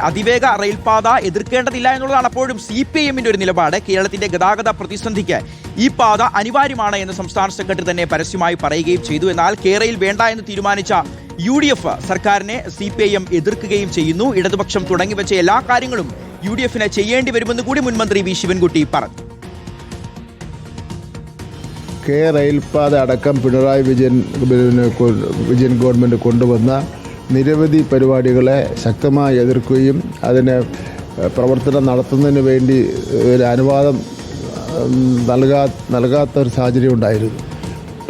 അതിവേഗ റെയിൽപാത എതിർക്കേണ്ടതില്ല എന്നുള്ളതാണ് അപ്പോഴും CPIM-ന്റെ ഒരു നിലപാട്. കേരളത്തിന്റെ ഗതാഗത പ്രതിസന്ധിക്ക് ഈ പാത അനിവാര്യമാണ് എന്ന് സംസ്ഥാന സെക്രട്ടറി തന്നെ പരസ്യമായി പറയുകയും ചെയ്തു. എന്നാൽ കേരളയിൽ വേണ്ട എന്ന് തീരുമാനിച്ച UDF സർക്കാരിനെ CPIM എതിർക്കുകയും ചെയ്യുന്നു. ഇടതുപക്ഷം തുടങ്ങിവെച്ച എല്ലാ കാര്യങ്ങളും UDF-ന് ചെയ്യേണ്ടി വരുമെന്ന് കൂടി മുൻമന്ത്രി വി ശിവൻകുട്ടി പറഞ്ഞു. റെയിൽപാത അടക്കം പിണറായി വിജയൻ ഗവൺമെൻറ് കൊണ്ടുവന്ന നിരവധി പരിപാടികളെ ശക്തമായി എതിർക്കുകയും അതിന് പ്രവർത്തനം നടത്തുന്നതിന് വേണ്ടി ഒരു അനുവാദം നൽകാത്ത ഒരു സാഹചര്യം ഉണ്ടായിരുന്നു.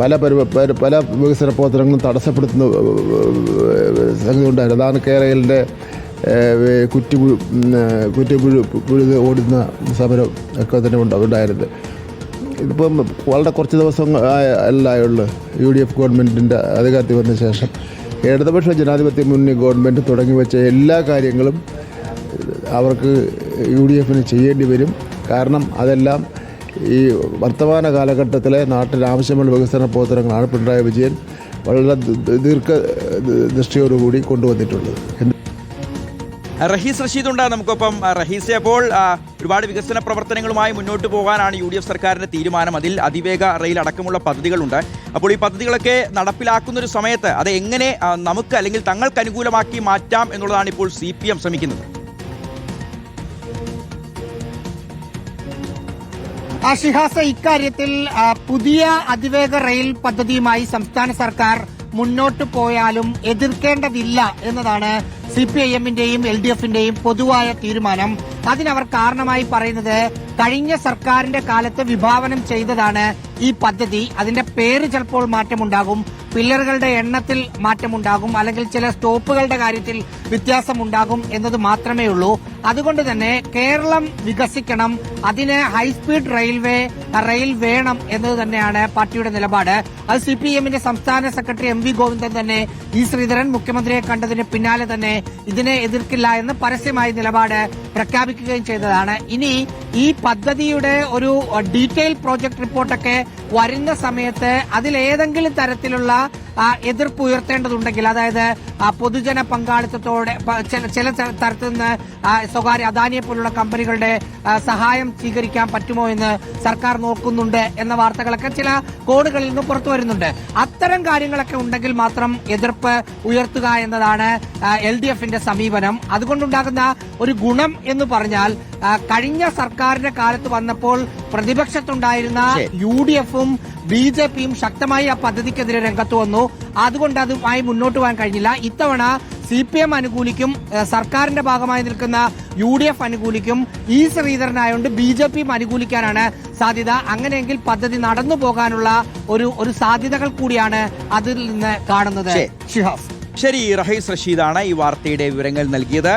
പല വികസന പ്രവർത്തനങ്ങളും തടസ്സപ്പെടുത്തുന്ന സംഗതി ഉണ്ടായിരുന്നു. അതാണ് കേരളത്തിൻ്റെ കുറ്റിപ്പുഴുത് ഓടുന്ന സമരം ഒക്കെ തന്നെ ഉണ്ടായിരുന്നത്. ഇതിപ്പം വളരെ കുറച്ച് ദിവസം അല്ലായുള്ളൂ UDF ഗവൺമെൻറ്റിൻ്റെ അധികാരത്തിൽ വന്ന ശേഷം ഇടതുപക്ഷ ജനാധിപത്യ മുന്നണി ഗവൺമെൻറ് തുടങ്ങി വെച്ച എല്ലാ കാര്യങ്ങളും അവർക്ക് UDF-ന് ചെയ്യേണ്ടി വരും. കാരണം അതെല്ലാം ഈ വർത്തമാന കാലഘട്ടത്തിലെ നാട്ടിൽ ആവശ്യമുള്ള വികസന പ്രവർത്തനങ്ങളാണ് പിണറായി വിജയൻ വളരെ ദീർഘദൃഷ്ടിയോടുകൂടി കൊണ്ടുവന്നിട്ടുള്ളത്. റഹീസ് റഷീദ് ഉണ്ട് നമുക്കൊപ്പം. റഹീസ്, അപ്പോൾ ഒരുപാട് വികസന പ്രവർത്തനങ്ങളുമായി മുന്നോട്ട് പോകാനാണ് UDF സർക്കാരിന്റെ തീരുമാനം. അതിൽ അതിവേഗ റെയിൽ അടക്കമുള്ള പദ്ധതികളുണ്ട്. അപ്പോൾ ഈ പദ്ധതികളൊക്കെ നടപ്പിലാക്കുന്ന ഒരു സമയത്ത് അത് എങ്ങനെ നമുക്ക് അല്ലെങ്കിൽ തങ്ങൾക്ക് അനുകൂലമാക്കി മാറ്റാം എന്നുള്ളതാണ് ഇപ്പോൾ CPM ശ്രമിക്കുന്നത്. ഷിഹാസ, ഇക്കാര്യത്തിൽ പുതിയ അതിവേഗ റെയിൽ പദ്ധതിയുമായി സംസ്ഥാന സർക്കാർ മുന്നോട്ട് പോയാലും എതിർക്കേണ്ടതില്ല എന്നതാണ് CPIM-ന്റെയും LDF-ന്റെയും പൊതുവായ തീരുമാനം. അതിനവർ കാരണമായി പറയുന്നത് കഴിഞ്ഞ സർക്കാരിന്റെ കാലത്ത് വിഭാവനം ചെയ്തതാണ് ഈ പദ്ധതി. അതിന്റെ പേര് ചിലപ്പോൾ മാറ്റമുണ്ടാകും, പില്ലറുകളുടെ എണ്ണത്തിൽ മാറ്റമുണ്ടാകും, അല്ലെങ്കിൽ ചില സ്റ്റോപ്പുകളുടെ കാര്യത്തിൽ വ്യത്യാസമുണ്ടാകും എന്നത് മാത്രമേ ഉള്ളൂ. അതുകൊണ്ട് തന്നെ കേരളം വികസിക്കണം, അതിന് ഹൈസ്പീഡ് റെയിൽ വേണം എന്നത് തന്നെയാണ് പാർട്ടിയുടെ നിലപാട്. അത് CPIM-ന്റെ സംസ്ഥാന സെക്രട്ടറി MV ഗോവിന്ദൻ തന്നെ ശ്രീധരൻ മുഖ്യമന്ത്രിയെ കണ്ടതിന് പിന്നാലെ തന്നെ ഇതിനെ എതിർക്കില്ല എന്ന് പരസ്യമായി നിലപാട് പ്രഖ്യാപിക്കുകയും ചെയ്തതാണ്. ഇനി ഈ പദ്ധതിയുടെ ഒരു ഡീറ്റെയിൽ പ്രോജക്ട് റിപ്പോർട്ടൊക്കെ വരുന്ന സമയത്ത് അതിലേതെങ്കിലും തരത്തിലുള്ള എതിർപ്പ് ഉയർത്തേണ്ടതുണ്ടെങ്കിൽ, അതായത് പൊതുജന പങ്കാളിത്തത്തോടെ ചില തരത്തിൽ നിന്ന് സ്വകാര്യ അദാനിയെ പോലുള്ള കമ്പനികളുടെ സഹായം സ്വീകരിക്കാൻ പറ്റുമോ എന്ന് സർക്കാർ നോക്കുന്നുണ്ട് എന്ന വാർത്തകളൊക്കെ ചില കോണുകളിൽ നിന്ന് പുറത്തു വരുന്നുണ്ട്. അത്തരം കാര്യങ്ങളൊക്കെ ഉണ്ടെങ്കിൽ മാത്രം എതിർപ്പ് ഉയർത്തുക എന്നതാണ് LDF-ന്റെ സമീപനം. അതുകൊണ്ടുണ്ടാകുന്ന ഒരു ഗുണം എന്ന് പറഞ്ഞാൽ കഴിഞ്ഞ സർക്കാരിന്റെ കാലത്ത് വന്നപ്പോൾ പ്രതിപക്ഷത്തുണ്ടായിരുന്ന UDF-ഉം BJP-യും ശക്തമായി ആ പദ്ധതിക്കെതിരെ രംഗത്ത് വന്നു. അതുകൊണ്ട് അതുമായി മുന്നോട്ട് പോകാൻ കഴിഞ്ഞില്ല. ഇത്തവണ CPM അനുകൂലിക്കും, സർക്കാരിന്റെ ഭാഗമായി നിൽക്കുന്ന UDF അനുകൂലിക്കും, ശ്രീധരനായോണ്ട് BJP-യും അനുകൂലിക്കാനാണ് സാധ്യത. അങ്ങനെയെങ്കിൽ പദ്ധതി നടന്നു പോകാനുള്ള ഒരു സാധ്യതകൾ കൂടിയാണ് അതിൽ നിന്ന് കാണുന്നത്. ശരി, റഹീസ് റഷീദാണ് ഈ വാർത്തയുടെ വിവരങ്ങൾ നൽകിയത്.